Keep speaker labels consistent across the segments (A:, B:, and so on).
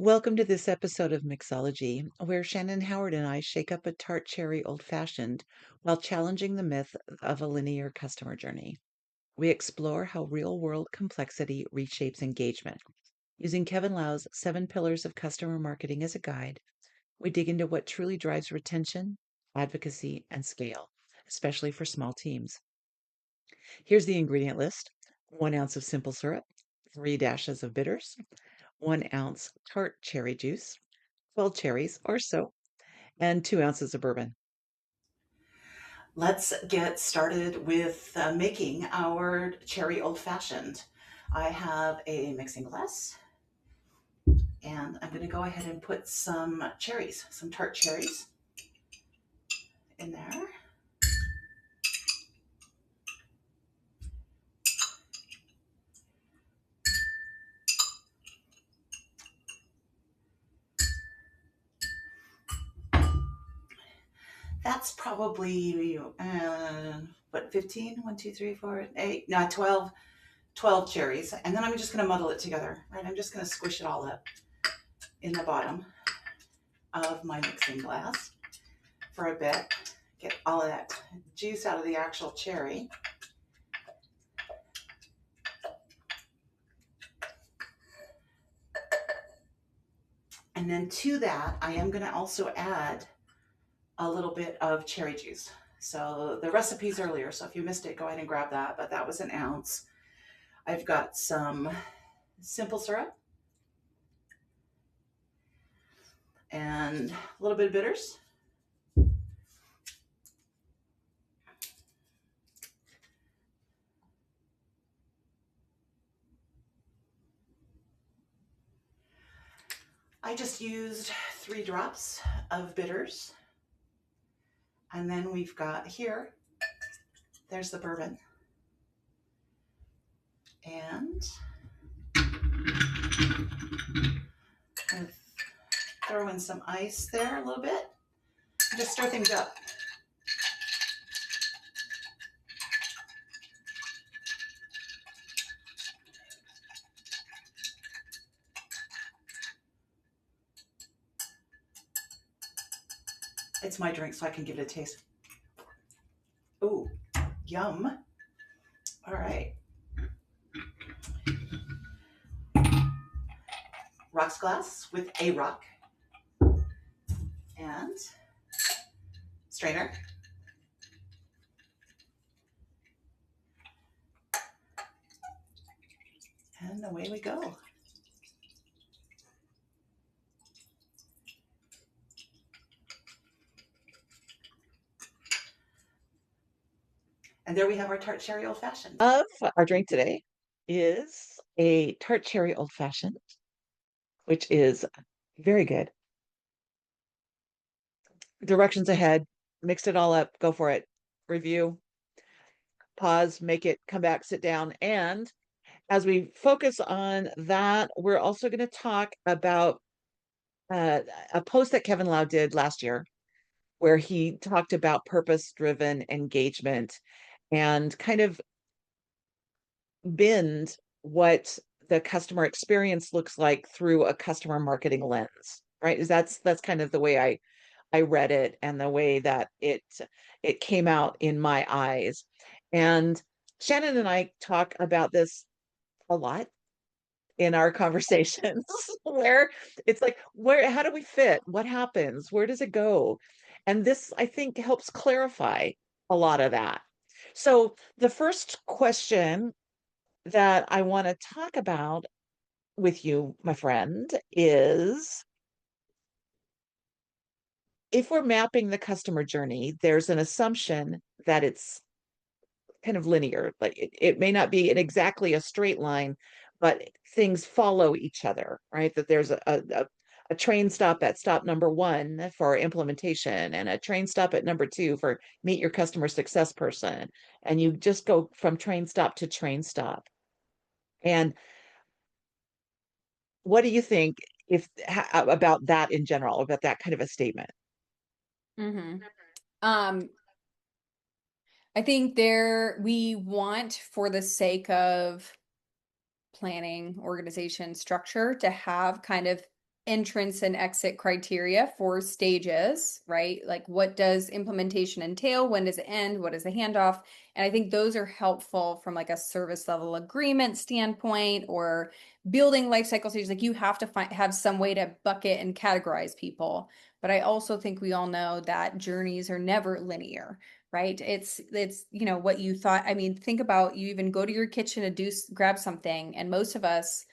A: Welcome to this episode of Mixology, where Shannon Howard and I shake up a tart cherry old fashioned while challenging the myth of a linear customer journey. We explore how real world complexity reshapes engagement. Using Kevin Lau's 7 pillars of customer marketing as a guide, we dig into what truly drives retention, advocacy, and scale, especially for small teams. Here's the ingredient list: 1 ounce of simple syrup, 3 dashes of bitters, 1 ounce tart cherry juice, 12 cherries or so, and 2 ounces of bourbon.
B: Let's get started with making our cherry old fashioned. I have a mixing glass and I'm going to go ahead and put some cherries, some tart cherries in there. That's probably, 15? 1, 2, 3, 4, 8, no, 12 cherries. And then I'm just going to muddle it together, right? I'm just going to squish it all up in the bottom of my mixing glass for a bit. Get all of that juice out of the actual cherry. And then to that, I am going to also add a little bit of cherry juice. So the recipe's earlier, so if you missed it, go ahead and grab that. But that was 1 ounce. I've got some simple syrup and a little bit of bitters. I just used 3 drops of bitters. And then we've got here, there's the bourbon. And I'm going to throw in some ice there a little bit. Just stir things up. It's my drink, so I can give it a taste. Ooh, yum. All right. Rocks glass with a rock and strainer. And away we go. And there we have our tart cherry old fashioned.
A: Of our drink today is a tart cherry old fashioned, which is very good. Directions ahead, mix it all up, go for it. Review, pause, make it, come back, sit down. And as we focus on that, we're also going to talk about a post that Kevin Lau did last year where he talked about purpose driven engagement and kind of bend what the customer experience looks like through a customer marketing lens, right? Is that's kind of the way I read it and the way that it came out in my eyes. And Shannon and I talk about this a lot in our conversations where it's like, where, how do we fit? What happens? Where does it go? And this, I think, helps clarify a lot of that. So the first question that I want to talk about with you, my friend, is if we're mapping the customer journey, there's an assumption that it's kind of linear. Like it may not be in exactly a straight line, but things follow each other, right? That there's a train stop at stop number 1 for implementation and a train stop at number 2 for meet your customer success person. And you just go from train stop to train stop. And what do you think if about that in general, about that kind of a statement?
C: Mm-hmm. Um, I think we want, for the sake of planning, organization, structure, to have kind of entrance and exit criteria for stages, right? Like what does implementation entail? When does it end? What is the handoff? And I think those are helpful from like a service level agreement standpoint or building life cycle stages. Like you have to have some way to bucket and categorize people. But I also think we all know that journeys are never linear, right? It's what you thought. I mean, think about you even go to your kitchen to grab something, and most of us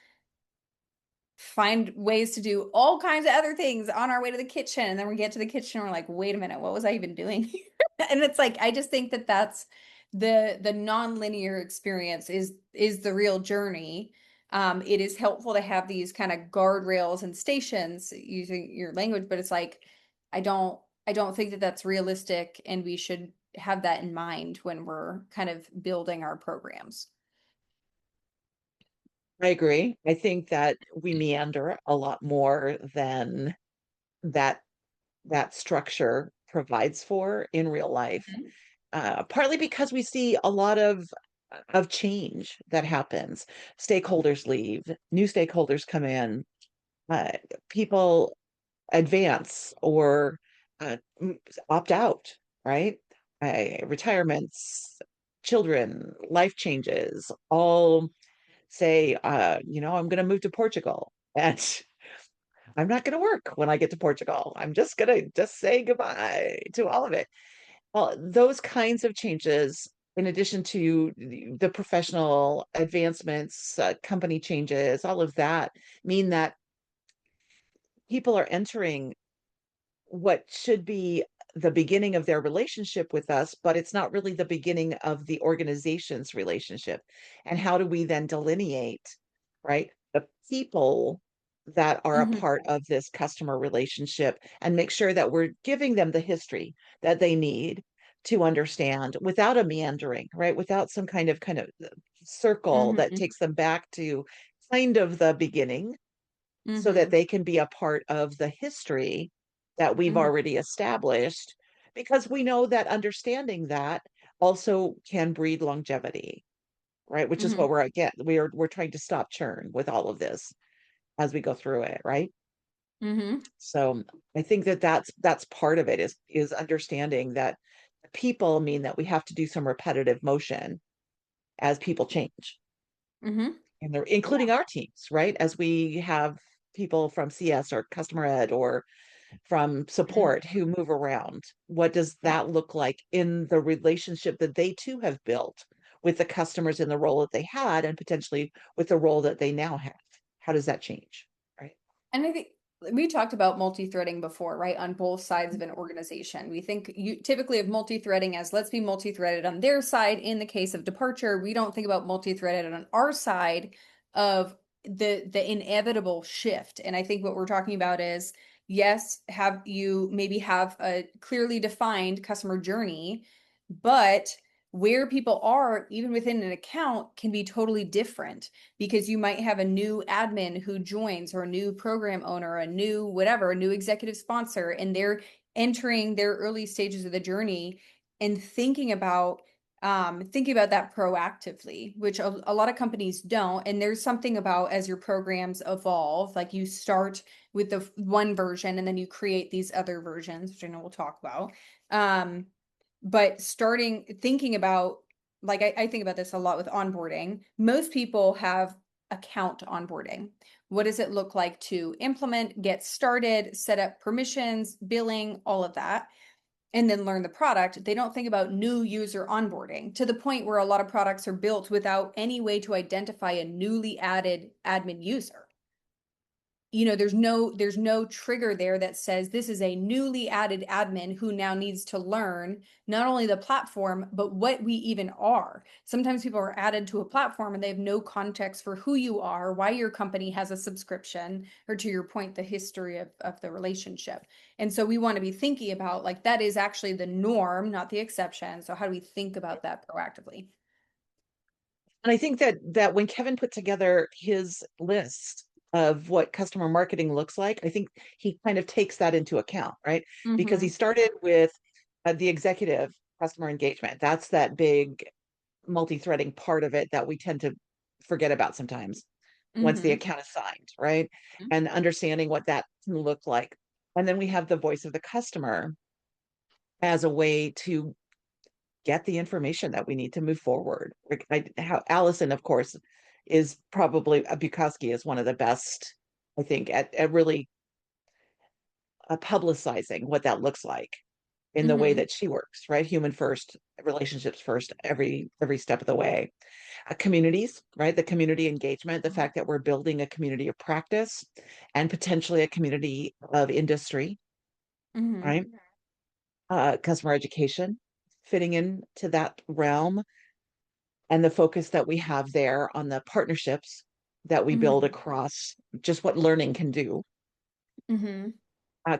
C: find ways to do all kinds of other things on our way to the kitchen, and then we get to the kitchen and we're like, wait a minute, what was I even doing here? And it's like I just think that that's the non-linear experience is the real journey. It is helpful to have these kind of guardrails and stations using your language, but it's like I don't think that that's realistic, and we should have that in mind when we're kind of building our programs.
A: I agree. I think that we meander a lot more than that that structure provides for in real life.
C: Mhm.
A: Partly because we see a lot of change that happens. Stakeholders leave, new stakeholders come in, uh, people advance or opt out, right? Retirements, children, life changes, all say, I'm going to move to Portugal and I'm not going to work when I get to Portugal. I'm just going to just say goodbye to all of it. Well, those kinds of changes, in addition to the professional advancements, company changes, all of that mean that people are entering what should be the beginning of their relationship with us, but it's not really the beginning of the organization's relationship. And how do we then delineate, right, the people that are a
C: Mhm.
A: part of this customer relationship and make sure that we're giving them the history that they need to understand without a meandering, right? Without some kind of circle that
C: Mhm.
A: takes them back to kind of the beginning so that
C: Mhm.
A: they can be a part of the history that we've
C: Mhm.
A: already established, because we know that understanding that also can breed longevity, right? Which is
C: Mhm.
A: what we're trying to stop churn with all of this as we go through it, right?
C: Mhm.
A: So I think that that's part of it is understanding that people mean that we have to do some repetitive motion as people change,
C: Mhm.
A: and they're including our teams, right? As we have people from CS or customer ed or from
C: Mhm.
A: support who move around. What does
C: Yeah.
A: that look like in the relationship that they too have built with the customers in the role that they had and potentially with the role that they now have? How does that change? Right.
C: And I think we talked about multi-threading before, right? On both sides of an organization. We think you typically of multi-threading as let's be multi-threaded on their side. In the case of departure, we don't think about multi-threaded on our side of the inevitable shift. And I think what we're talking about is yes, have you maybe have a clearly defined customer journey, but where people are, even within an account, can be totally different because you might have a new admin who joins or a new program owner, a new whatever, a new executive sponsor, and they're entering their early stages of the journey and thinking about that proactively, which a lot of companies don't. And there's something about as your programs evolve, like you start with the one version and then you create these other versions, which I know we'll talk about. But thinking about like I think about this a lot with onboarding. Most people have account onboarding. What does it look like to implement, get started, set up permissions, billing, all of that, and then learn the product? They don't think about new user onboarding to the point where a lot of products are built without any way to identify a newly added admin user. There's no trigger there that says this is a newly added admin who now needs to learn not only the platform but what we even are. Sometimes people are added to a platform and they have no context for who you are, why your company has a subscription, or to your point, the history of the relationship. And so we want to be thinking about like that is actually the norm, not the exception. So how do we think about that proactively?
A: And I think that when Kevin put together his list of what customer marketing looks like, I think he kind of takes that into account, right? Because he
C: Mm-hmm.
A: started with the executive customer engagement. That's that big multi-threading part of it that we tend to forget about sometimes. once the
C: Mm-hmm.
A: account is signed, right? And understanding what that can look like. And then we have the voice of the customer as a way to get the information that we need to move forward. How Allison, of course, is probably Bukowski is one of the best, I think, at really publicizing what that looks like in the way
C: Mm-hmm.
A: that she works, right? Human first, relationships first, every step of the way. Communities, right? The community engagement, the fact that we're building a community of practice and potentially a community of industry,
C: Mm-hmm.
A: right? Customer education fitting into that realm, and the focus that we have there on the partnerships that we build
C: Mm-hmm.
A: across just what learning can do.
C: Mm-hmm.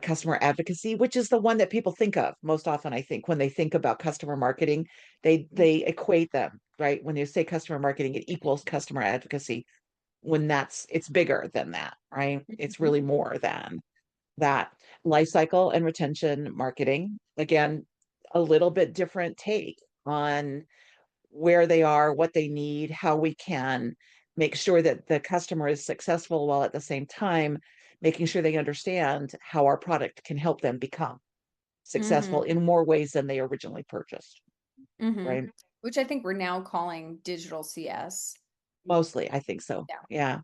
A: Customer advocacy, which is the one that people think of most often. I think when they think about customer marketing, they equate them, right? When you say customer marketing, it equals customer advocacy. When it's bigger than that, right? It's
C: Mm-hmm.
A: really more than that. Life cycle and retention marketing, again, a little bit different take on where they are, what they need, how we can make sure that the customer is successful while at the same time making sure they understand how our product can help them become
C: Mm-hmm.
A: successful in more ways than they originally purchased,
C: Mm-hmm.
A: right?
C: Which I think we're now calling digital CS.
A: Mostly, I think so.
C: Yeah.
A: Yeah.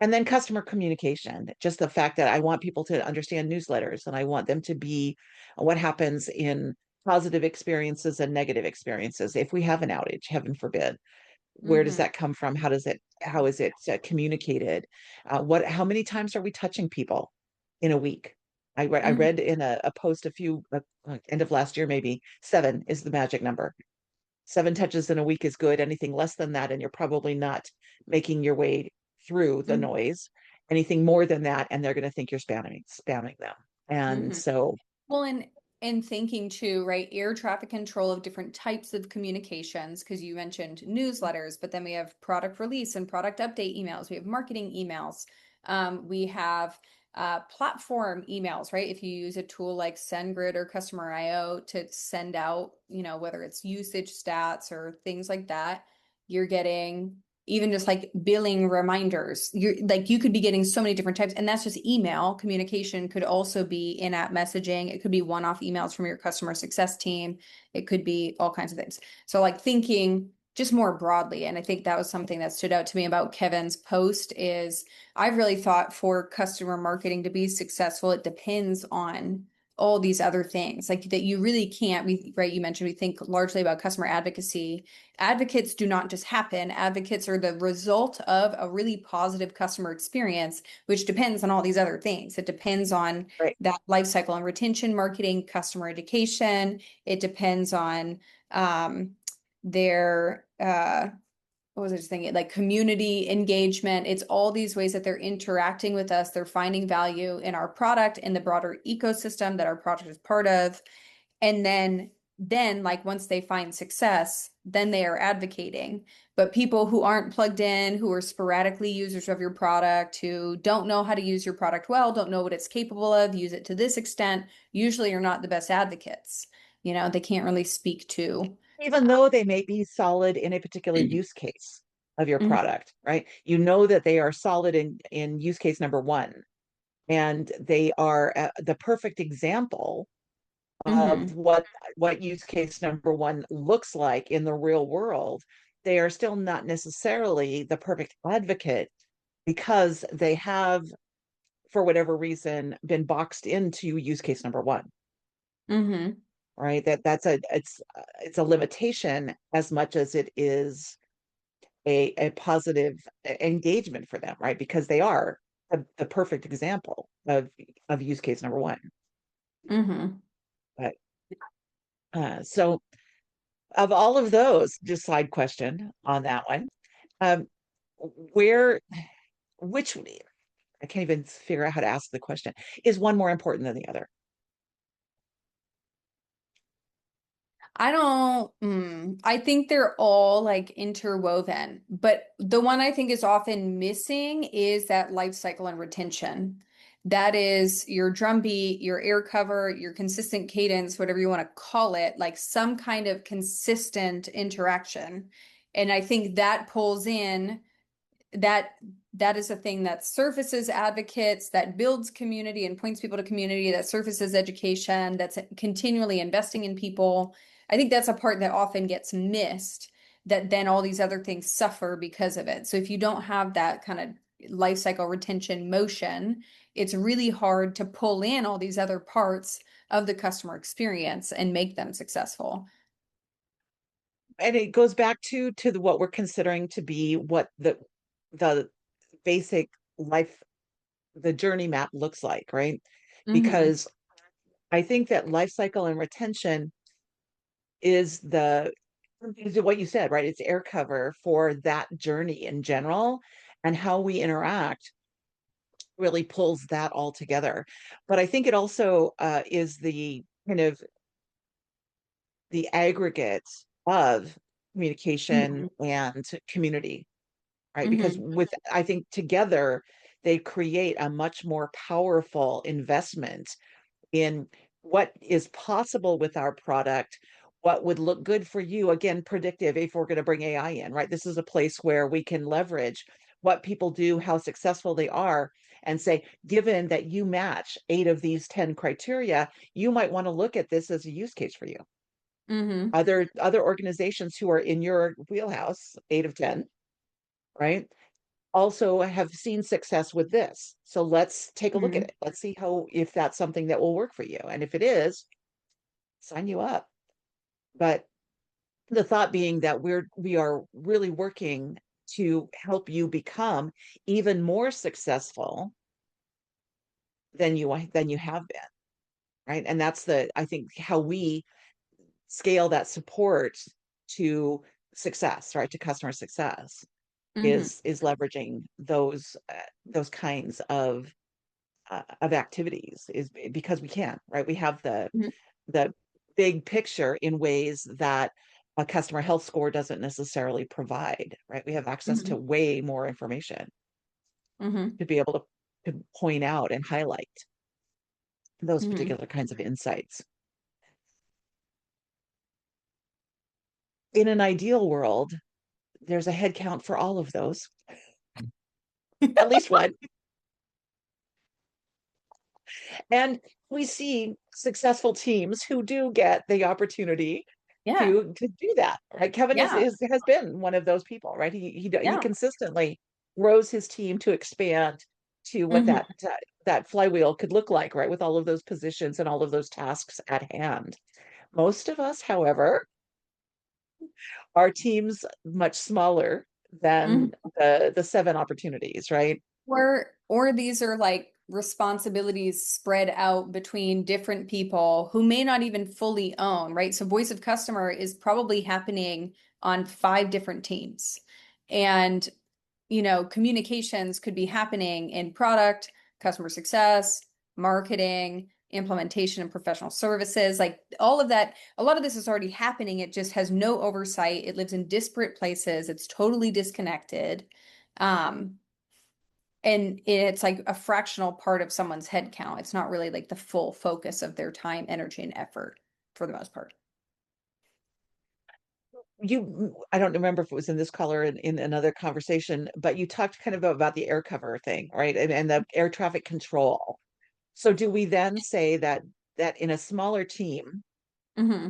A: And then customer communication, just the fact that I want people to understand newsletters and I want them to be what happens in positive experiences and negative experiences. If we have an outage, heaven forbid, where does
C: Mm-hmm.
A: that come from? How is it communicated? How many times are we touching people in a week? I
C: Mm-hmm.
A: read in a post end of last year, maybe 7 is the magic number. 7 touches in a week is good. Anything less than that, and you're probably not making your way through the noise. Anything more than that, and they're going to think you're spamming them. And
C: Mm-hmm.
A: so,
C: Well, and thinking too, right? Air traffic control of different types of communications, because you mentioned newsletters, but then we have product release and product update emails. We have marketing emails. We have platform emails, right? If you use a tool like SendGrid or Customer IO to send out, whether it's usage stats or things like that, you're getting even just like billing reminders. You could be getting so many different types, and that's just email communication. Could also be in-app messaging. It could be one-off emails from your customer success team. It could be all kinds of things. So like thinking just more broadly, and I think that was something that stood out to me about Kevin's post is I've really thought for customer marketing to be successful, it depends on all these other things like that you really can't, right? You mentioned we think largely about customer advocacy. Advocates do not just happen. Advocates are the result of a really positive customer experience, which depends on all these other things. It depends on
A: right.
C: that life cycle and retention marketing, customer education. It depends on their what was I just thinking? Like community engagement. It's all these ways that they're interacting with us. They're finding value in our product, in the broader ecosystem that our product is part of. And then like once they find success, then they are advocating. But people who aren't plugged in, who are sporadically users of your product, who don't know how to use your product well, don't know what it's capable of, use it to this extent, usually are not the best advocates. They can't really speak to.
A: Even though they may be solid in a particular use case of your
C: Mhm.
A: product, right? You know that they are solid in use case number one, and they are the perfect example of
C: Mhm.
A: what use case number one looks like in the real world. They are still not necessarily the perfect advocate because they have, for whatever reason, been boxed into use case number one,
C: Mhm.
A: right? It's a limitation as much as it is a positive engagement for them, right? Because they are the perfect example of use case number one.
C: Mhm.
A: But so of all of those, just side question on that one, um, where which I can't even figure out how to ask the question. Is one more important than the other?
C: I think they're all like interwoven, but the one I think is often missing is that life cycle and retention. That is your drumbeat, your air cover, your consistent cadence, whatever you want to call it, like some kind of consistent interaction. And I think that pulls in that that is a thing that surfaces advocates, that builds community and points people to community, that surfaces education, that's continually investing in people. I think that's a part that often gets missed, that then all these other things suffer because of it. So if you don't have that kind of life cycle retention motion, it's really hard to pull in all these other parts of the customer experience and make them successful.
A: And it goes back to what we're considering to be what the basic life, the journey map looks like, right?
C: Mm-hmm.
A: Because I think that life cycle and retention is what you said, right? It's air cover for that journey in general, and how we interact really pulls that all together. But I think it also is the kind of the aggregate of communication
C: Mm-hmm.
A: and community, right? Because
C: Mm-hmm.
A: with, I think together they create a much more powerful investment in what is possible with our product, what would look good for you. Again, predictive, if we're going to bring AI in, right? This is a place where we can leverage what people do, how successful they are, and say, given that you match 8 of these 10 criteria, you might want to look at this as a use case for you.
C: Mm-hmm.
A: Other organizations who are in your wheelhouse, 8 of 10, right, also have seen success with this. So let's take a look at
C: Mm-hmm.
A: it. Let's see how, if that's something that will work for you. And if it is, sign you up. But the thought being that we are really working to help you become even more successful than you have been, right? And that's the, I think, how we scale that support to success, right? To customer success
C: Mm-hmm.
A: is leveraging those kinds of activities, is because we can, right? We have the big picture in ways that a customer health score doesn't necessarily provide, right? We have access
C: Mm-hmm.
A: to way more information
C: Mm-hmm.
A: to be able to point out and highlight those
C: Mm-hmm.
A: particular kinds of insights. In an ideal world, there's a head count for all of those, at least one. And we see successful teams who do get the opportunity
C: Yeah.
A: to do that, right? Kevin
C: Yeah.
A: has been one of those people, right? He
C: Yeah.
A: consistently grows his team to expand to what
C: Mm-hmm.
A: that flywheel could look like, right? With all of those positions and all of those tasks at hand. Most of us, however, our teams much smaller
C: Mm-hmm.
A: than the 7 opportunities, right?
C: Or these are like responsibilities spread out between different people who may not even fully own, right? So voice of customer is probably happening on 5 different teams. And, communications could be happening in product, customer success, marketing, implementation and professional services. Like all of that, a lot of this is already happening. It just has no oversight. It lives in disparate places. It's totally disconnected. Um, and it's like a fractional part of someone's head count. It's not really like the full focus of their time, energy, and effort for the most part.
A: I don't remember if it was in this call or in another conversation, but you talked kind of about the air cover thing, right? And the air traffic control. So do we then say that in a smaller team,
C: Mm-hmm.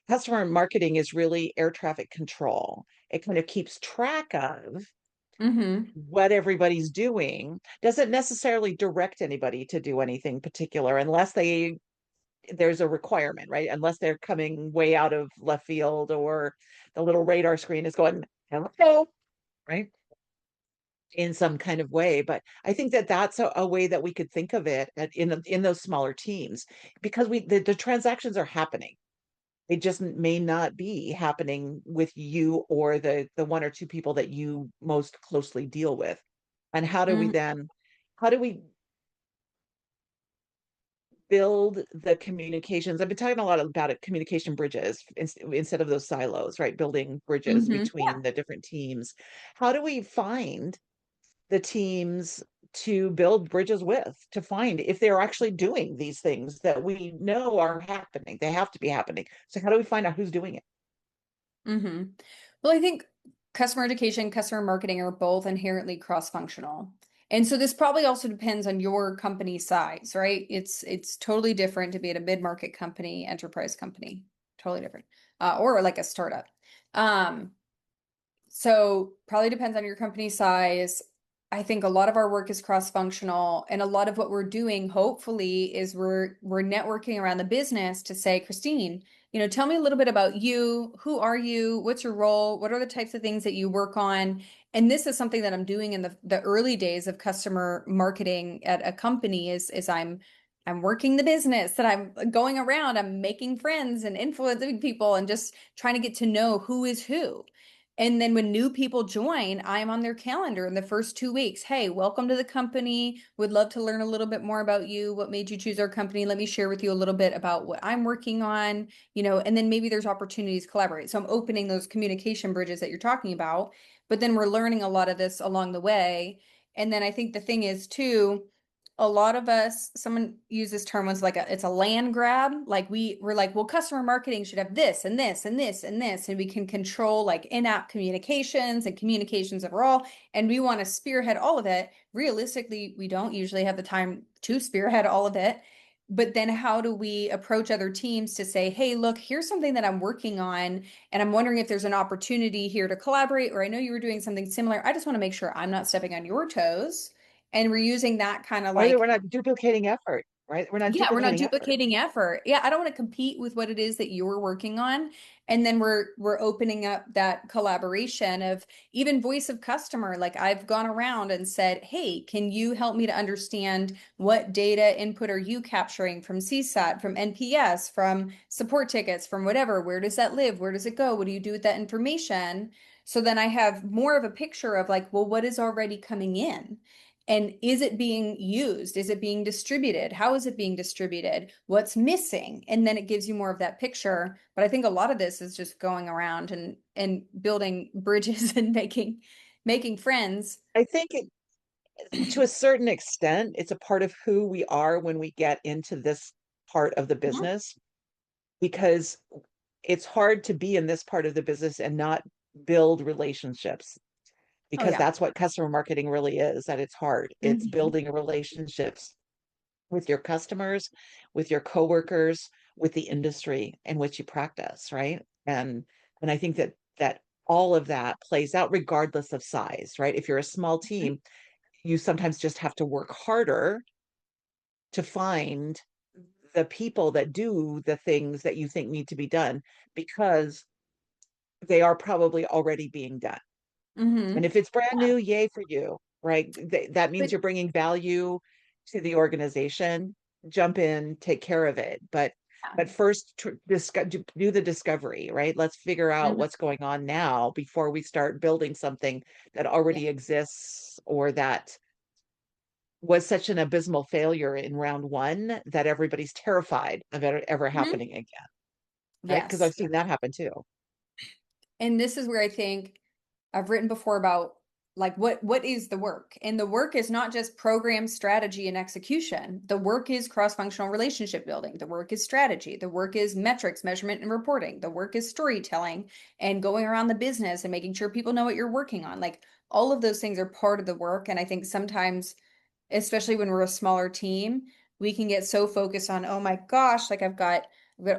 A: customer marketing is really air traffic control? It kind of keeps track of
C: Mm-hmm.
A: what everybody's doing, doesn't necessarily direct anybody to do anything particular unless there's a requirement, right? Unless they're coming way out of left field, or the little radar screen is going, hello, right? In some kind of way. But I think that that's a way that we could think of it in those smaller teams, because the transactions are happening. They just may not be happening with you or the 1 or 2 people that you most closely deal with. And how do we build the communications? I've been talking a lot about it, communication bridges instead of those silos, right? Building bridges
C: Mm-hmm. Yeah.
A: between the different teams. How do we find the teams to build bridges with, to find if they're actually doing these things that we know are happening? They have to be happening. So how do we find out who's doing it?
C: Mm-hmm. Well, I think customer education, customer marketing are both inherently cross-functional. And so this probably also depends on your company size, right? It's totally different to be at a mid-market company, enterprise company, totally different, or like a startup. Um, so probably depends on your company size. I think a lot of our work is cross-functional, and a lot of what we're doing, hopefully, is we're networking around the business to say, Kristine, tell me a little bit about you. Who are you? What's your role? What are the types of things that you work on? And this is something that I'm doing in the early days of customer marketing at a company is I'm working the business, that I'm going around, I'm making friends and influencing people and just trying to get to know who is who. And then when new people join, I'm on their calendar in the first 2 weeks. Hey, welcome to the company. Would love to learn a little bit more about you. What made you choose our company? Let me share with you a little bit about what I'm working on, and then maybe there's opportunities to collaborate. So I'm opening those communication bridges that you're talking about, but then we're learning a lot of this along the way. And then I think the thing is too, a lot of us, someone used this term was like it's a land grab. Like we're like, well, customer marketing should have this and this and this and this, and we can control like in-app communications and communications overall, and we want to spearhead all of it. Realistically, we don't usually have the time to spearhead all of it. But then how do we approach other teams to say, hey, look, here's something that I'm working on, and I'm wondering if there's an opportunity here to collaborate, or I know you were doing something similar. I just want to make sure I'm not stepping on your toes. And we're using that kind of
A: Or that
C: like,
A: we're not duplicating effort, right? We're not
C: yeah, we're not
A: duplicating effort.
C: duplicating effort. Yeah, I don't want to compete with what it is that you're working on. And then we're opening up that collaboration of even voice of customer. Like I've gone around and said, "Hey, can you help me to understand what data input are you capturing from CSAT, from NPS, from support tickets, from whatever? Where does that live? Where does it go? What do you do with that information?" So then I have more of a picture of like, well, what is already coming in? And is it being used? Is it being distributed? How is it being distributed? What's missing? And then it gives you more of that picture. But I think a lot of this is just going around and building bridges and making friends.
A: I think to a certain extent, it's a part of who we are when we get into this part of the
C: Mhm.
A: business, because it's hard to be in this part of the business and not build relationships,
C: Oh
A: because
C: yeah.
A: that's what customer marketing really is at its heart. It's
C: Mhm.
A: building relationships with your customers, with your coworkers, with the industry in which you practice, right? And I think that all of that plays out regardless of size, right? If you're a small team, you sometimes just have to work harder to find the people that do the things that you think need to be done, because they are probably already being done. And
C: Mhm.
A: if it's brand
C: Yeah.
A: new, yay for you, right? That means
C: But
A: you're bringing value to the organization. Jump in, take care of it. But
C: yeah.
A: first, do the discovery, right? Let's figure out
C: Mhm.
A: what's going on now before we start building something that
C: Yeah.
A: already exists, or that was such an abysmal failure in round one that everybody's terrified of it ever
C: Mhm.
A: happening again, right? Because
C: Yes.
A: I've seen that happen too.
C: And this is where I think I've written before about like what is the work? And the work is not just program strategy and execution. The work is cross-functional relationship building. The work is strategy. The work is metrics, measurement, and reporting. The work is storytelling and going around the business and making sure people know what you're working on. Like all of those things are part of the work. And I think sometimes, especially when we're a smaller team, we can get so focused on, oh my gosh, like I've got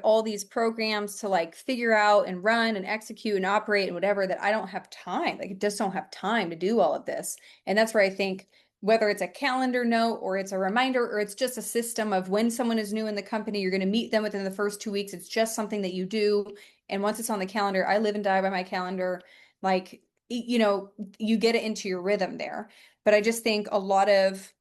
C: all these programs to like figure out and run and execute and operate and whatever, that I don't have time. Like, I just don't have time to do all of this. And that's where I think whether it's a calendar note or it's a reminder or it's just a system of when someone is new in the company, you're going to meet them within the first 2 weeks. It's just something that you do. And once it's on the calendar, I live and die by my calendar. Like, you get it into your rhythm there. But I just think a lot of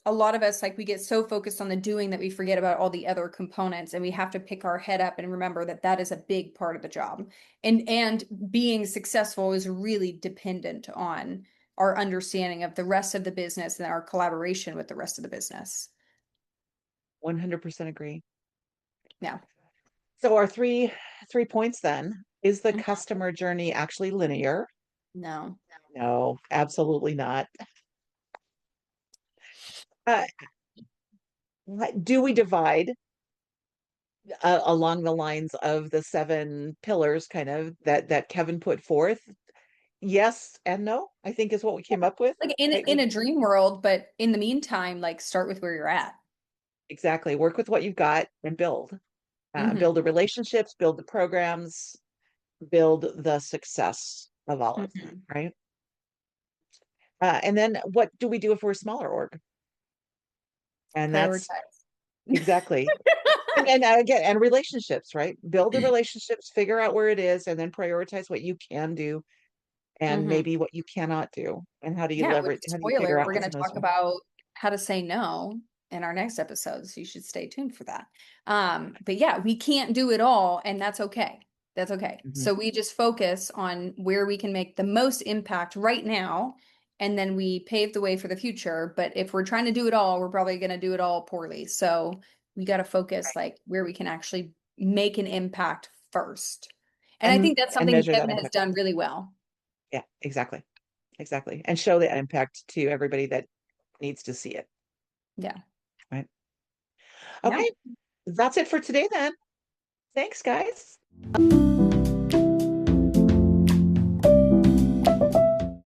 C: us, like, we get so focused on the doing that we forget about all the other components, and we have to pick our head up and remember that that is a big part of the job. And being successful is really dependent on our understanding of the rest of the business and our collaboration with the rest of the business.
A: 100% agree.
C: Yeah.
A: So our three points then: is the
C: Mhm.
A: customer journey actually linear?
C: No.
A: No, absolutely not. Uh, do we divide along the lines of the seven pillars kind of that Kevin put forth? yes and no, I think is what we came up with.
C: Like in
A: Right?
C: in a dream world, but in the meantime, like start with where you're at.
A: Exactly. Work with what you've got and build.
C: Hmm.
A: Build the relationships, build the programs, build the success of all of them,
C: Hmm.
A: right? And then what do we do if we're a smaller org? And that's
C: Prioritize.
A: exactly. And again, and relationships, right? Build the relationships, figure out where it is, and then prioritize what you can do and
C: Hmm.
A: maybe what you cannot do. And how do you
C: Yeah, which
A: leverage, how do you figure
C: spoiler,
A: out
C: we're
A: what's
C: going to
A: most
C: talk about how to say no in our next episode, so you should stay tuned for that. But yeah, we can't do it all, and that's okay. That's okay.
A: Mhm.
C: So we just focus on where we can make the most impact right now, and then we pave the way for the future. But if we're trying to do it all, we're probably going to do it all poorly. So we got to focus like where we can actually make an impact first. And I think that's
A: And
C: something
A: measure that
C: Kevin has
A: impact.
C: done really well.
A: Yeah, exactly. Exactly. And show the impact to everybody that needs to see it.
C: Yeah.
A: Right.
C: Yeah.
A: Okay. That's it for today then. Thanks, guys.